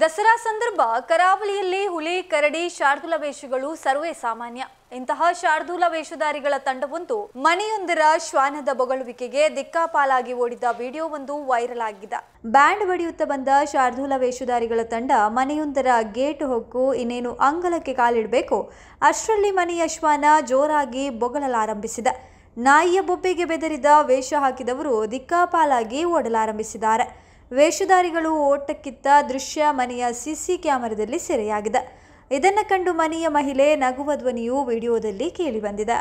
ದಸರಾ ಸಂದರ್ಭ ಕರಾವಳಿಯಲ್ಲಿ ಹುಲಿ ಕರಡಿ ಶಾರ್ದೂಲ ವೇಷಗಳು ಸರ್ವೇ ಸಾಮಾನ್ಯ. ಇಂತಹ ಶಾರ್ದೂಲ ವೇಷಧಾರಿಗಳ ತಂಡವೊಂದು ಮನೆಯೊಂದರ ಶ್ವಾನದ ಬೊಗಳುವಿಕೆಗೆ ದಿಕ್ಕಾಪಾಲಾಗಿ ಓಡಿದ ವಿಡಿಯೋವೊಂದು ವೈರಲ್ ಆಗಿದೆ. ಬ್ಯಾಂಡ್ ಬಡಿಯುತ್ತಾ ಬಂದ ಶಾರ್ದೂಲ ವೇಷಧಾರಿಗಳ ತಂಡ ಮನೆಯೊಂದರ ಗೇಟ್ ಹೊಕ್ಕು ಇನ್ನೇನು ಅಂಗಳಕ್ಕೆ ಕಾಲಿಡಬೇಕು ಅಷ್ಟರಲ್ಲಿ ಮನೆಯ ಶ್ವಾನ ಜೋರಾಗಿ ಬೊಗಳಲಾರಂಭಿಸಿದೆ. ನಾಯಿಯ ಬೊಬ್ಬೆಗೆ ಬೆದರಿದ ವೇಷ ಹಾಕಿದವರು ದಿಕ್ಕಾಪಾಲಾಗಿ ಓಡಲಾರಂಭಿಸಿದ್ದಾರೆ. ವೇಷಧಾರಿಗಳು ಓಟಕ್ಕಿತ್ತ ದೃಶ್ಯ ಮನೆಯ ಸಿಸಿ ಕ್ಯಾಮೆರಾದಲ್ಲಿ ಸೆರೆಯಾಗಿದೆ. ಇದನ್ನು ಕಂಡು ಮನೆಯ ಮಹಿಳೆ ನಗುವ ಧ್ವನಿಯು ವಿಡಿಯೋದಲ್ಲಿ ಕೇಳಿಬಂದಿದೆ.